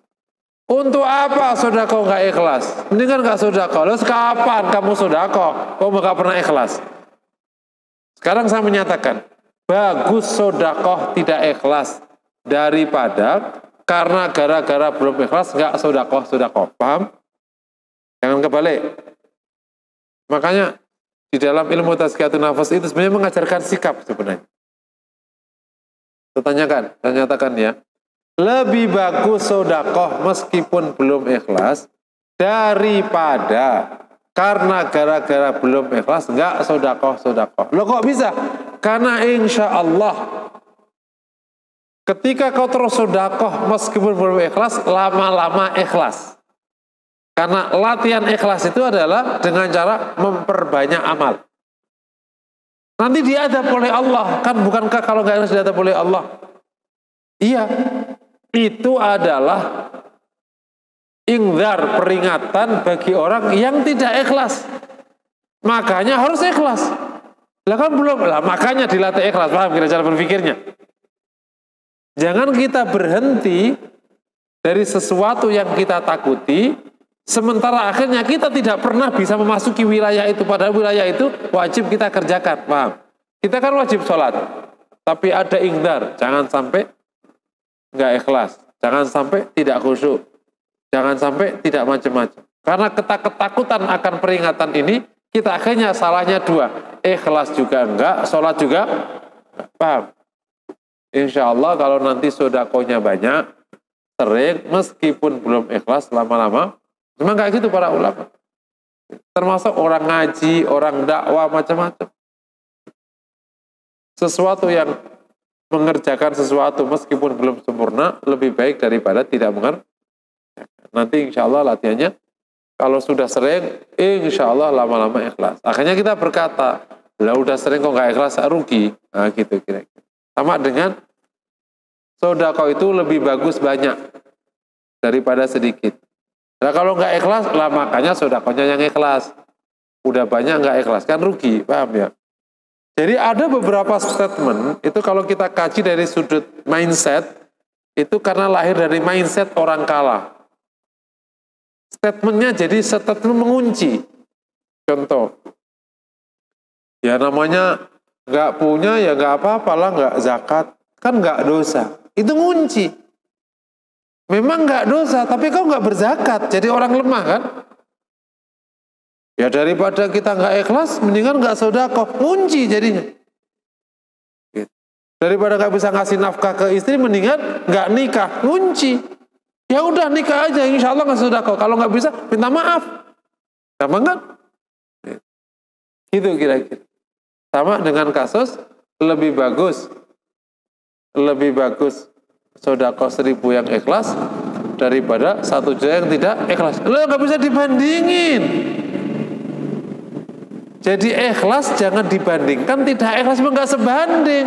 Untuk apa sodako nggak ikhlas? Mendingan nggak sodako. Lalu kapan kamu sodako? Kamu nggak pernah ikhlas. Sekarang saya menyatakan, bagus sodakoh tidak ikhlas daripada karena gara-gara belum ikhlas nggak sodakoh. Paham? Jangan kebalik. Makanya di dalam ilmu tazkiyatun nafas itu sebenarnya mengajarkan sikap sebenarnya. Saya nyatakan ya, lebih bagus sodakoh meskipun belum ikhlas daripada karena gara-gara belum ikhlas nggak sodakoh. Loh kok bisa? Karena insya Allah ketika kau terus sodakoh meskipun belum ikhlas, lama-lama ikhlas. Karena latihan ikhlas itu adalah dengan cara memperbanyak amal. Nanti diadab oleh Allah. Kan bukankah kalau nggak ikhlas diadab oleh Allah? Iya. Itu adalah ingzar, peringatan bagi orang yang tidak ikhlas. Makanya harus ikhlas. Lah kan belum. Lah makanya dilatih ikhlas. Paham kira cara berpikirnya? Jangan kita berhenti dari sesuatu yang kita takuti, sementara akhirnya kita tidak pernah bisa memasuki wilayah itu. Padahal wilayah itu wajib kita kerjakan. Paham? Kita kan wajib sholat. Tapi ada ingdar. Jangan sampai nggak ikhlas. Jangan sampai tidak khusyuk. Jangan sampai tidak macam-macam. Karena ketakutan akan peringatan ini, kita akhirnya salahnya dua. Ikhlas juga enggak, sholat juga enggak. Paham? Insya Allah kalau nanti sodakonya banyak, sering, meskipun belum ikhlas lama-lama, memang kayak gitu para ulama. Termasuk orang ngaji, orang dakwah, macam-macam. Sesuatu yang mengerjakan sesuatu meskipun belum sempurna, lebih baik daripada tidak mengerjakan. Nanti insya Allah latihannya, kalau sudah sering, insya Allah lama-lama ikhlas. Akhirnya kita berkata, lah udah sering kok nggak ikhlas, rugi. Nah gitu kira-kira. Sama dengan sodako itu lebih bagus banyak daripada sedikit. Nah kalau nggak ikhlas, lah makanya sodakonya yang ikhlas. Udah banyak nggak ikhlas, kan rugi, paham ya? Jadi ada beberapa statement, itu kalau kita kaji dari sudut mindset, itu karena lahir dari mindset orang kalah. Statementnya jadi statement mengunci. Contoh, ya namanya nggak punya ya nggak apa-apalah, nggak zakat, kan nggak dosa. Itu ngunci. Memang nggak dosa, tapi kau nggak berzakat, jadi orang lemah kan? Ya daripada kita nggak ikhlas, mendingan nggak sedekah, ngunci jadinya. Gitu. Daripada nggak bisa ngasih nafkah ke istri, mendingan nggak nikah, ngunci. Ya udah nikah aja, insya Allah nggak sedekah. Kalau nggak bisa, minta maaf. Gampang kan? Gitu kira-kira. Sama dengan kasus lebih bagus sedekah 1000 yang ikhlas daripada 1 juta yang tidak ikhlas. Lo nggak bisa dibandingin. Jadi ikhlas jangan dibandingkan, tidak ikhlas memang nggak sebanding.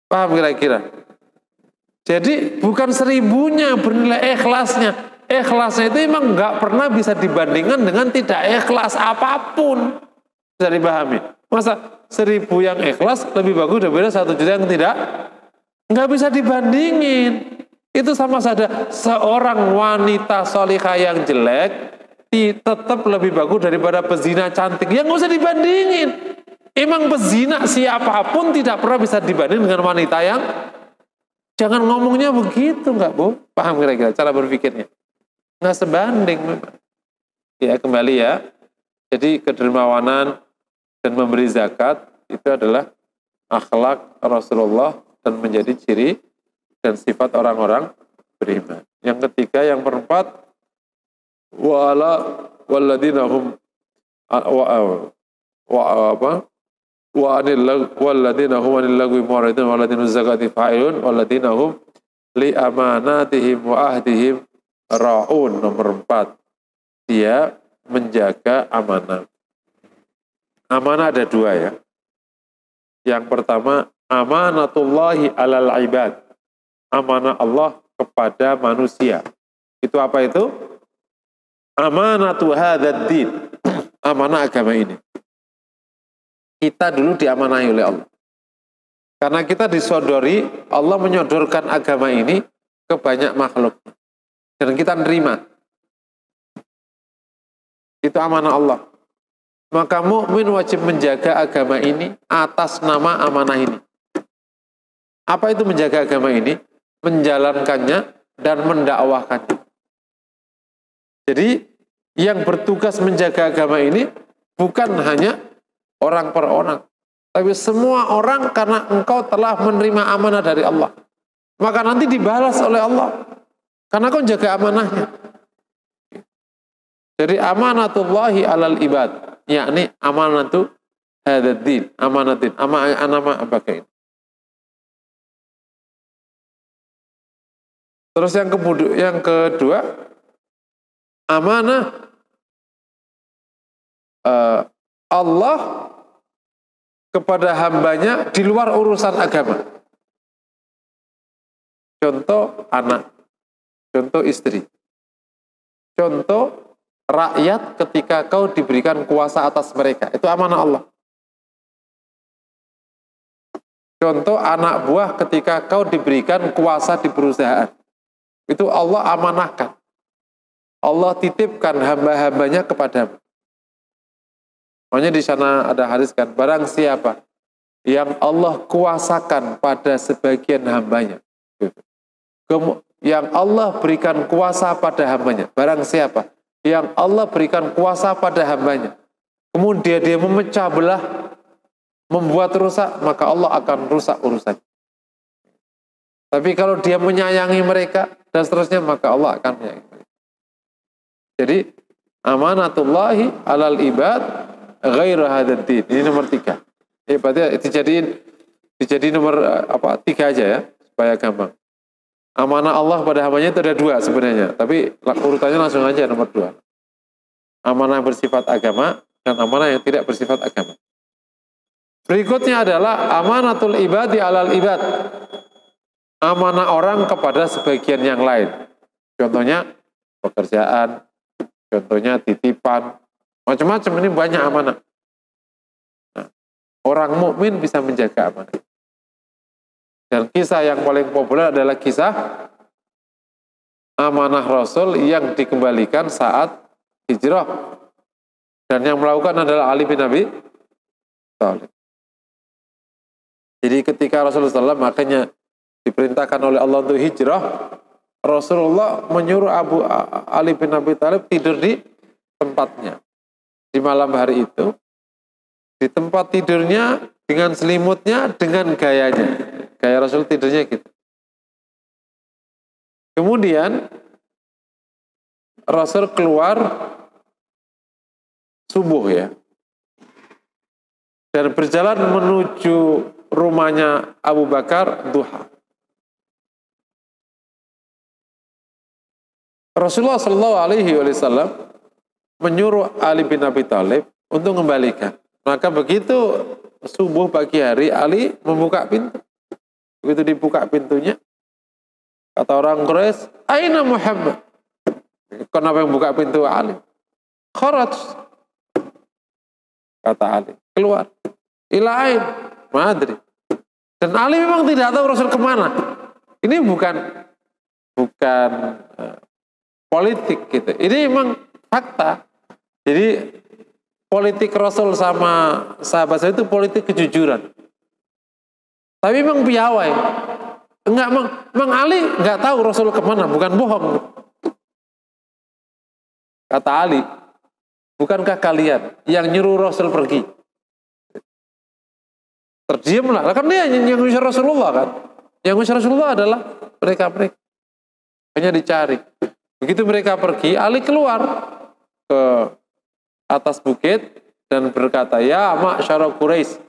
Paham kira-kira? Jadi bukan 1000-nya bernilai ikhlasnya. Ikhlasnya itu memang nggak pernah bisa dibandingkan dengan tidak ikhlas apapun. Bisa dipahami? Masa 1000 yang ikhlas lebih bagus daripada 1 juta yang tidak? Nggak bisa dibandingin. Itu sama saja seorang wanita solihah yang jelek tetap lebih bagus daripada pezina cantik. Yang nggak usah dibandingin. Emang pezina siapapun tidak pernah bisa dibanding dengan wanita yang, jangan ngomongnya begitu, nggak Bu? Paham kira-kira cara berpikirnya? Nggak sebanding memang. Ya kembali ya. Jadi kedermawanan dan memberi zakat itu adalah akhlak Rasulullah dan menjadi ciri dan sifat orang-orang beriman. Yang ketiga, yang keempat, wa ala walladzina hum walladzina hum anil lagwi mu'ridun walladzina zakati fa'ilun walladzina hum li amanatihim wa ahdihim ra'un. Nomor 4, dia menjaga amanah. Amanah ada 2 ya. Yang pertama, amanatullahi alal ibad. Amanah Allah kepada manusia. Itu apa itu? Amanatu hadzal din. Amanah agama ini. Kita dulu diamanahi oleh Allah. Karena kita disodori, Allah menyodorkan agama ini ke banyak makhluk. Dan kita nerima. Itu amanah Allah. Maka mukmin wajib menjaga agama ini atas nama amanah ini. Apa itu menjaga agama ini? Menjalankannya dan mendakwahkannya. Jadi yang bertugas menjaga agama ini bukan hanya orang per orang, tapi semua orang, karena engkau telah menerima amanah dari Allah. Maka nanti dibalas oleh Allah karena kau jaga amanahnya. Jadi amanatullahi alal ibad, yakni amanatu hadzal din, amanatin, amanah apakah ini? Terus yang kedua, amanah Allah kepada hambanya di luar urusan agama. Contoh anak, contoh istri, contoh rakyat ketika kau diberikan kuasa atas mereka. Itu amanah Allah. Contoh anak buah ketika kau diberikan kuasa di perusahaan. Itu Allah amanahkan. Allah titipkan hamba-hambanya kepadamu. Makanya di sana ada hadis kan, barang siapa yang Allah kuasakan pada sebagian hambanya, yang Allah berikan kuasa pada hambanya, barang siapa yang Allah berikan kuasa pada hambanya, kemudian dia memecah belah, membuat rusak, maka Allah akan rusak urusannya. Tapi kalau dia menyayangi mereka dan seterusnya, maka Allah akan menyayangi mereka. Jadi amanatullahi alal ibad ghairu hadzal din. Ini nomor 3. Berarti dijadiin nomor 3 aja ya, supaya gampang. Amanah Allah pada hambanya itu ada 2 sebenarnya, tapi urutannya langsung aja nomor 2. Amanah yang bersifat agama dan amanah yang tidak bersifat agama. Berikutnya adalah amanatul ibadi alal ibad. Amanah orang kepada sebagian yang lain. Contohnya pekerjaan, contohnya titipan, macam-macam, ini banyak amanah. Nah, orang mukmin bisa menjaga amanah. Dan kisah yang paling populer adalah kisah amanah Rasul yang dikembalikan saat hijrah. Dan yang melakukan adalah Ali bin Abi Thalib. Jadi ketika Rasulullah SAW makanya diperintahkan oleh Allah untuk hijrah, Rasulullah menyuruh Ali bin Abi Thalib tidur di tempatnya. Di malam hari itu, di tempat tidurnya, dengan selimutnya, dengan gayanya. Gaya Rasul tidurnya gitu. Kemudian Rasul keluar subuh ya, dan berjalan menuju rumahnya Abu Bakar duha. Rasulullah SAW menyuruh Ali bin Abi Thalib untuk mengembalikan. Maka begitu subuh pagi hari, Ali membuka pintu. Begitu dibuka pintunya, kata orang Quraisy, "Aina Muhammad?" Kenapa yang buka pintu Ali? "Kharaj." Kata Ali, "Keluar." "Ilain?" "Madri." Dan Ali memang tidak tahu Rasul kemana. Ini bukan politik gitu. Ini memang fakta. Jadi politik Rasul sama sahabat saya itu politik kejujuran. Tapi memang piawai. Memang Ali enggak tahu Rasul kemana, bukan bohong. Kata Ali, bukankah kalian yang nyuruh Rasul pergi? Terdiamlah. Kan dia yang ngusir Rasulullah kan. Yang ngusir Rasulullah adalah mereka. Hanya dicari. Begitu mereka pergi, Ali keluar ke atas bukit dan berkata, "Ya ma'syara Quraisy,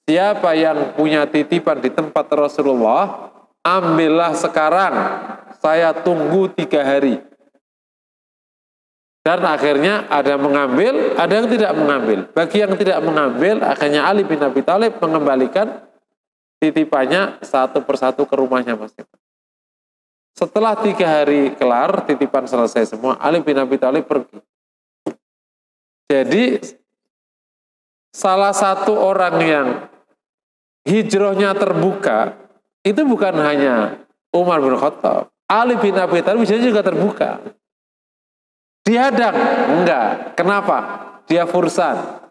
siapa yang punya titipan di tempat Rasulullah, ambillah sekarang, saya tunggu 3 hari." Dan akhirnya ada yang mengambil, ada yang tidak mengambil. Bagi yang tidak mengambil, akhirnya Ali bin Abi Thalib mengembalikan titipannya satu persatu ke rumahnya masing-masing. Setelah 3 hari kelar, titipan selesai semua, Ali bin Abi Thalib pergi. Jadi, salah satu orang yang hijrahnya terbuka, itu bukan hanya Umar bin Khattab. Ali bin Abi Thalib juga terbuka. Dihadang? Enggak. Kenapa? Dia fursan.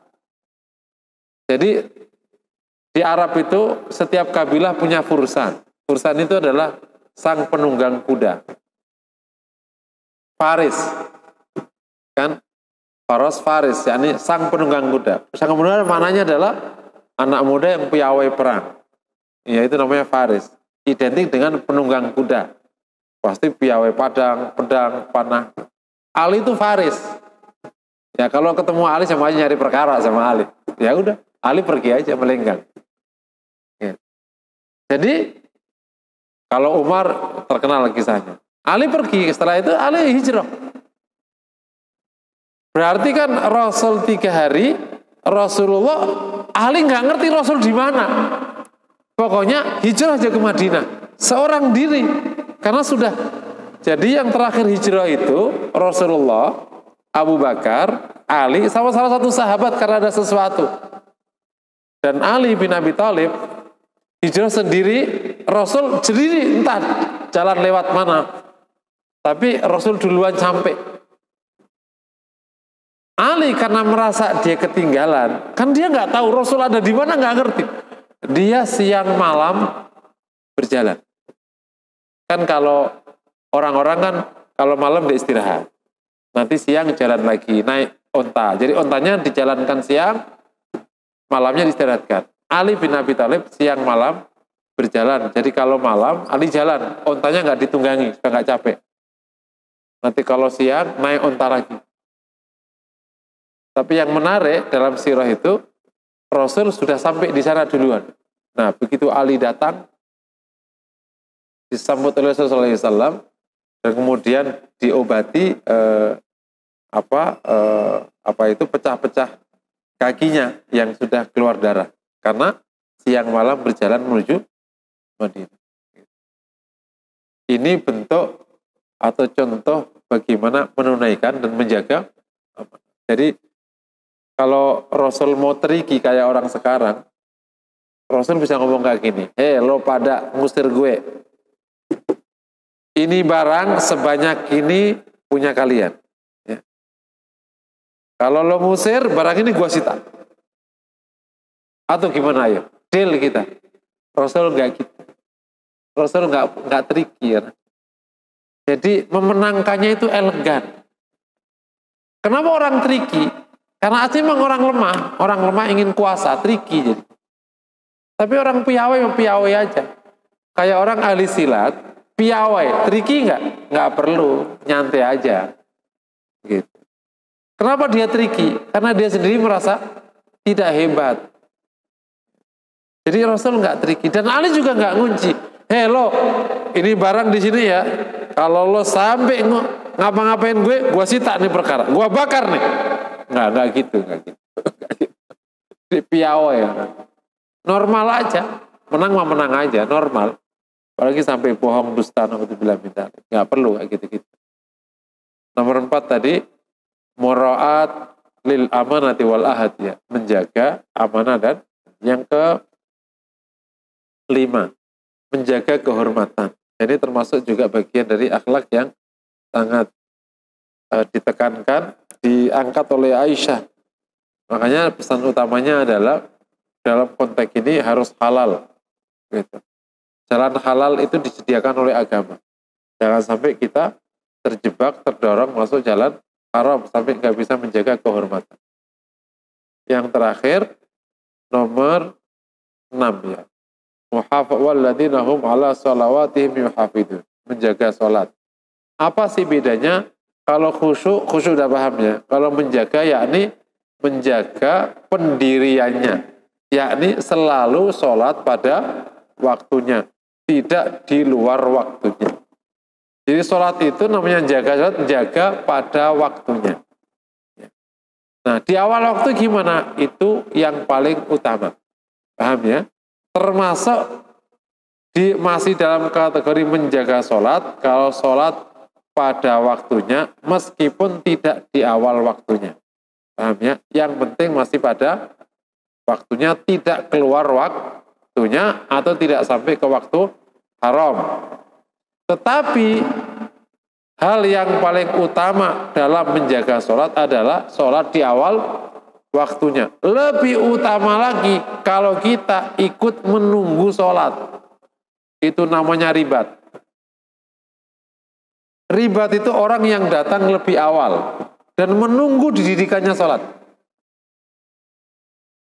Jadi, di Arab itu setiap kabilah punya fursan. Fursan itu adalah sang penunggang kuda. Faris. Kan? Faris, yakni sang penunggang kuda. Sang penunggang maknanya adalah anak muda yang piawai perang. Ya, itu namanya Faris. Identik dengan penunggang kuda. Pasti piawai pedang, panah. Ali itu Faris. Ya, kalau ketemu Ali sama aja nyari perkara sama Ali. Ya udah, Ali pergi aja melenggang. Ya. Jadi kalau Umar terkenal kisahnya. Ali pergi, setelah itu Ali hijrah. Berarti kan Rasul 3 hari, Rasulullah, Ali nggak ngerti Rasul di mana. Pokoknya hijrah aja ke Madinah, seorang diri, karena sudah. Jadi yang terakhir hijrah itu Rasulullah, Abu Bakar, Ali, sama salah satu sahabat karena ada sesuatu. Dan Ali bin Abi Thalib hijrah sendiri, Rasul sendiri entah jalan lewat mana. Tapi Rasul duluan sampai. Ali karena merasa dia ketinggalan, kan dia nggak tahu Rasul ada di mana, nggak ngerti. Dia siang malam berjalan. Kan kalau orang-orang kan kalau malam dia istirahat, nanti siang jalan lagi naik onta. Jadi ontanya dijalankan siang, malamnya diistirahatkan. Ali bin Abi Thalib siang malam berjalan. Jadi kalau malam Ali jalan, ontanya nggak ditunggangi, supaya nggak capek. Nanti kalau siang naik onta lagi. Tapi yang menarik dalam sirah itu, Rasul sudah sampai di sana duluan. Nah, begitu Ali datang, disambut oleh Rasulullah SAW, dan kemudian diobati pecah-pecah kakinya yang sudah keluar darah. Karena siang malam berjalan menuju Madinah. Ini bentuk atau contoh bagaimana menunaikan dan menjaga. Jadi, kalau Rasul mau triki kayak orang sekarang, Rasul bisa ngomong kayak gini, lo pada ngusir gue. Ini barang sebanyak ini punya kalian. Ya. Kalau lo ngusir, barang ini gue sita. Atau gimana ayo? Deal kita. Rasul nggak gitu. Rasul nggak triki. Ya. Jadi memenangkannya itu elegan. Kenapa orang triki? Karena asli memang orang lemah ingin kuasa, triki jadi. Tapi orang piawai aja. Kayak orang ahli silat, piawai, triki nggak perlu, nyantai aja. Gitu. Kenapa dia triki? Karena dia sendiri merasa tidak hebat. Jadi Rasul nggak triki, dan Ali juga nggak ngunci. Lo, ini barang di sini ya. Kalau lo sampai ngapa-ngapain gue sita nih perkara, gue bakar nih. Nggak gitu. Di piawai ya. Normal aja, menang aja, normal. Apalagi sampai bohong, dusta, naudzubillah min dzalik. Nggak perlu kayak gitu-gitu. Nomor 4 tadi, mura'at lil amanati wal ahad ya, menjaga amanah, dan yang ke-5, menjaga kehormatan. Jadi termasuk juga bagian dari akhlak yang sangat ditekankan, diangkat oleh Aisyah. Makanya pesan utamanya adalah dalam konteks ini harus halal. Gitu. Jalan halal itu disediakan oleh agama. Jangan sampai kita terjebak, terdorong masuk jalan haram sampai nggak bisa menjaga kehormatan. Yang terakhir, nomor 6 ya. Walladzina hum ala sholawatihim yuhafidun. Menjaga sholat. Apa sih bedanya? Kalau khusyuk udah paham ya. Kalau menjaga yakni menjaga pendiriannya, yakni selalu sholat pada waktunya, tidak di luar waktunya. Jadi sholat itu namanya jaga pada waktunya. Nah, di awal waktu gimana? Itu yang paling utama. Paham ya? Termasuk masih dalam kategori menjaga sholat, kalau sholat pada waktunya, meskipun tidak di awal waktunya. Paham ya? Yang penting masih pada waktunya, tidak keluar waktunya, atau tidak sampai ke waktu haram. Tetapi hal yang paling utama dalam menjaga sholat adalah sholat di awal waktunya. Lebih utama lagi kalau kita ikut menunggu sholat. Itu namanya ribat. Ribat itu orang yang datang lebih awal dan menunggu didirikannya sholat.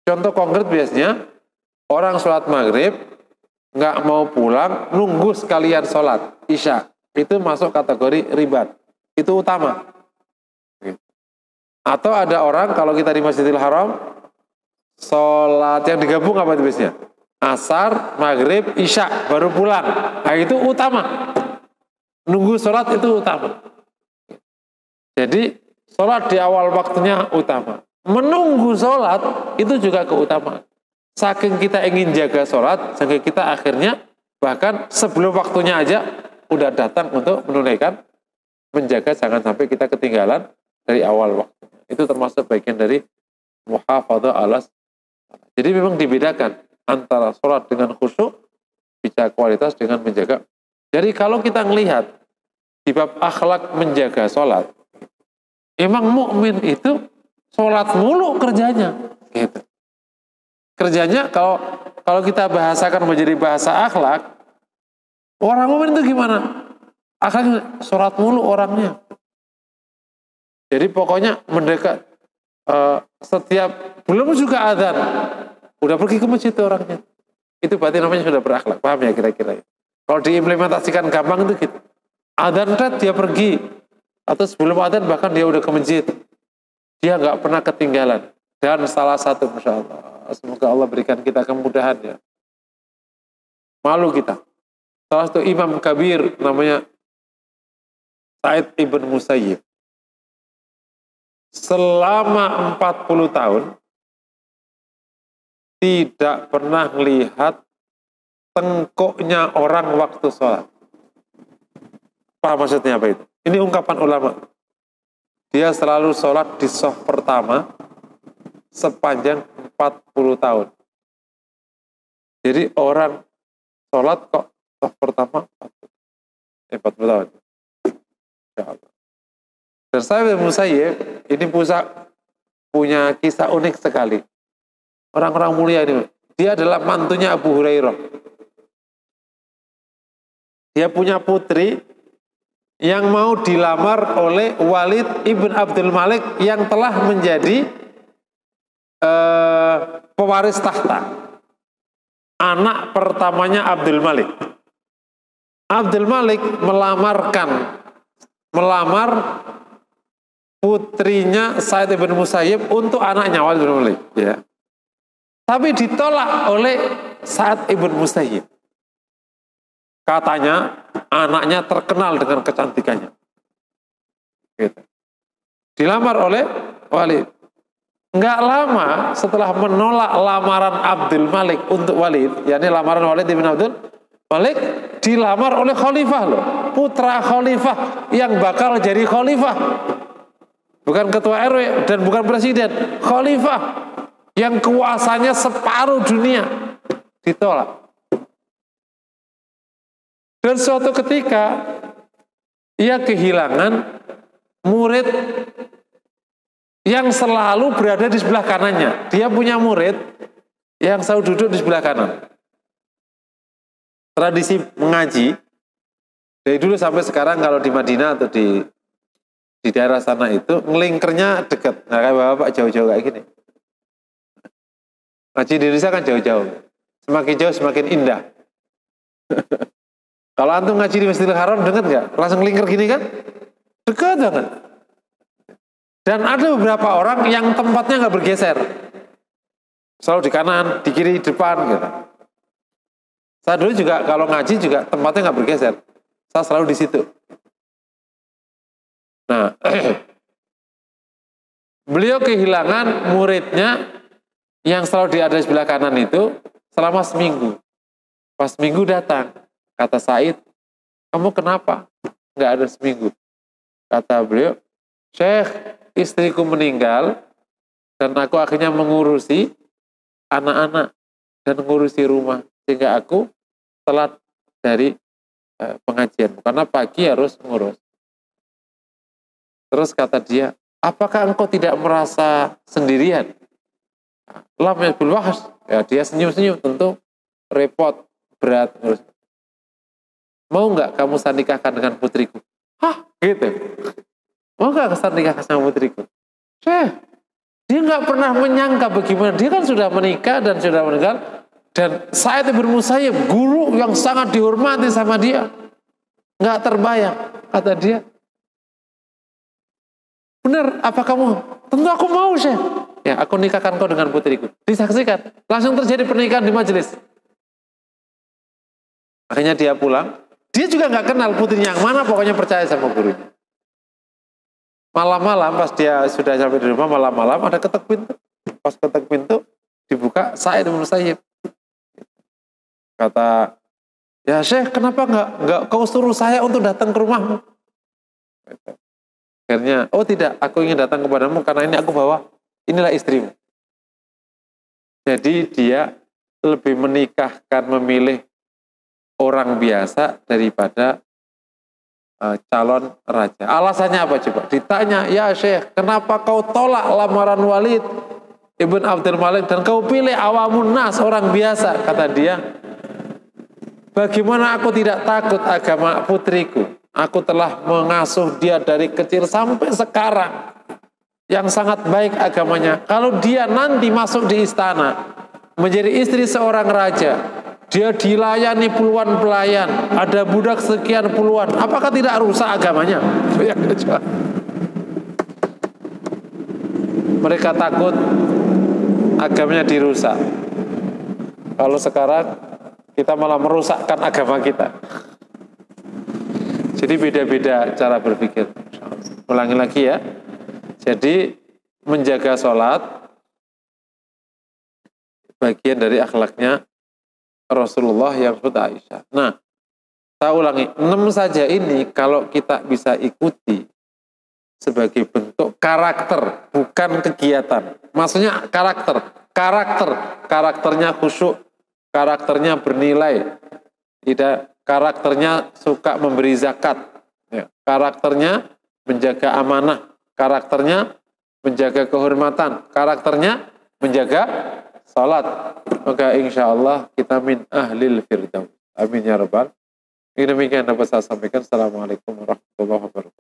Contoh konkret biasanya, orang sholat maghrib, nggak mau pulang, nunggu sekalian sholat isya. Itu masuk kategori ribat. Itu utama. Atau ada orang, kalau kita di Masjidil Haram, sholat yang digabung apa itu biasanya? Asar, maghrib, isya, baru pulang. Nah itu utama. Nunggu sholat itu utama. Jadi sholat di awal waktunya utama. Menunggu sholat itu juga keutamaan. Saking kita ingin jaga sholat, saking kita akhirnya bahkan sebelum waktunya aja udah datang untuk menunaikan, menjaga jangan sampai kita ketinggalan dari awal waktunya. Itu termasuk bagian dari muhafadzah ala. Jadi memang dibedakan antara sholat dengan khusyuk, bisa kualitas dengan menjaga. Jadi kalau kita melihat di bab akhlak menjaga sholat, emang mukmin itu sholat mulu kerjanya, gitu. Kerjanya kalau kita bahasakan menjadi bahasa akhlak, orang mukmin itu gimana? Akhlaknya sholat mulu orangnya. Jadi pokoknya mendekat setiap belum juga adzan udah pergi ke masjid itu orangnya. Itu berarti namanya sudah berakhlak. Paham ya kira-kira? Kalau diimplementasikan gampang itu gitu. Adzan dia pergi, atau sebelum adzan bahkan dia udah ke masjid. Dia nggak pernah ketinggalan. Dan salah satu, Masya Allah, semoga Allah berikan kita kemudahan ya. Malu kita. Salah satu imam kabir namanya Sa'id ibn Musayyib. Selama 40 tahun tidak pernah melihat tengkuknya orang waktu sholat. Apa maksudnya apa itu? Ini ungkapan ulama. Dia selalu sholat di shaf pertama sepanjang 40 tahun. Jadi orang sholat kok shaf pertama 40 tahun. Ya Allah. Dan Sa'id bin Musayyib ini punya kisah unik sekali. Orang-orang mulia ini. Dia adalah mantunya Abu Hurairah. Dia punya putri yang mau dilamar oleh Walid ibn Abdul Malik yang telah menjadi pewaris tahta. Anak pertamanya Abdul Malik. Abdul Malik melamar putrinya Sa'id ibn Musayyib untuk anaknya Walid ibn Malik. Ya. Tapi ditolak oleh Sa'id ibn Musayyib. Katanya anaknya terkenal dengan kecantikannya. Gitu. Dilamar oleh Walid. Nggak lama setelah menolak lamaran Abdul Malik untuk Walid, yakni lamaran Walid ibn Abdul Malik, dilamar oleh khalifah loh. Putra khalifah yang bakal jadi khalifah. Bukan ketua RW dan bukan presiden. Khalifah yang kuasanya separuh dunia. Ditolak. Dan suatu ketika ia kehilangan murid yang selalu berada di sebelah kanannya. Dia punya murid yang selalu duduk di sebelah kanan. Tradisi mengaji dari dulu sampai sekarang kalau di Madinah atau di daerah sana itu ngelingkernya dekat. Nah kayak bapak jauh-jauh kayak gini. Ngaji di Indonesia kan jauh-jauh. Semakin jauh semakin indah. Kalau antum ngaji di Masjidil Haram, dekat nggak? Langsung lingkar gini kan? Dekat banget. Dan ada beberapa orang yang tempatnya nggak bergeser. Selalu di kanan, di kiri, di depan gitu. Saya dulu juga kalau ngaji juga tempatnya nggak bergeser. Saya selalu di situ. Nah, beliau kehilangan muridnya yang selalu ada di sebelah kanan itu selama seminggu. Pas minggu datang, kata Said, kamu kenapa? Nggak ada seminggu. Kata beliau, Syekh, istriku meninggal dan aku akhirnya mengurusi anak-anak dan mengurusi rumah sehingga aku telat dari pengajian karena pagi harus ngurus. Terus kata dia, apakah engkau tidak merasa sendirian? Lam yabil wahs. Ya, dia senyum-senyum, tentu repot, berat. Mau nggak kamu saya nikahkan dengan putriku? Hah? Gitu. Mau nggak saya nikahkan sama putriku? Dia nggak pernah menyangka bagaimana. Dia kan sudah menikah dan sudah meninggal. Dan Sa'id bin Musayyib, guru yang sangat dihormati sama dia. Nggak terbayang. Kata dia, benar, apa kamu? Tentu aku mau, Syekh. Ya, aku nikahkan kau dengan putriku. Disaksikan. Langsung terjadi pernikahan di majelis. Akhirnya dia pulang. Dia juga nggak kenal putrinya yang mana, pokoknya percaya sama gurunya. Malam-malam pas dia sudah sampai di rumah, malam-malam ada ketuk pintu. Pas ketuk pintu dibuka, Sa'id bin Musayyib. Kata, ya Syekh, kenapa nggak kau suruh saya untuk datang ke rumahmu? Akhirnya, oh tidak, aku ingin datang kepadamu karena ini aku bawa, inilah istrimu. Jadi dia lebih menikahkan, memilih orang biasa daripada calon raja. Alasannya apa coba? Ditanya, ya Syekh, kenapa kau tolak lamaran Walid ibn Abdul Malik dan kau pilih awamun nas, orang biasa? Kata dia, bagaimana aku tidak takut agama putriku? Aku telah mengasuh dia dari kecil sampai sekarang. Yang sangat baik agamanya. Kalau dia nanti masuk di istana, menjadi istri seorang raja, dia dilayani puluhan pelayan, ada budak sekian puluhan, apakah tidak rusak agamanya? Mereka takut agamanya dirusak. Kalau sekarang kita malah merusakkan agama kita. Jadi beda-beda cara berpikir. Ulangi lagi ya. Jadi menjaga sholat bagian dari akhlaknya Rasulullah yang disebut Aisyah. Nah, saya ulangi, 6 saja ini kalau kita bisa ikuti sebagai bentuk karakter, bukan kegiatan. Maksudnya karakternya khusyuk, karakternya bernilai, tidak karakternya suka memberi zakat, ya. Karakternya menjaga amanah, karakternya menjaga kehormatan, karakternya menjaga salat. Maka insya Allah kita min ahlil firdaus. Amin ya rabbal. Ini demikian dapat saya sampaikan. Assalamualaikum warahmatullahi wabarakatuh.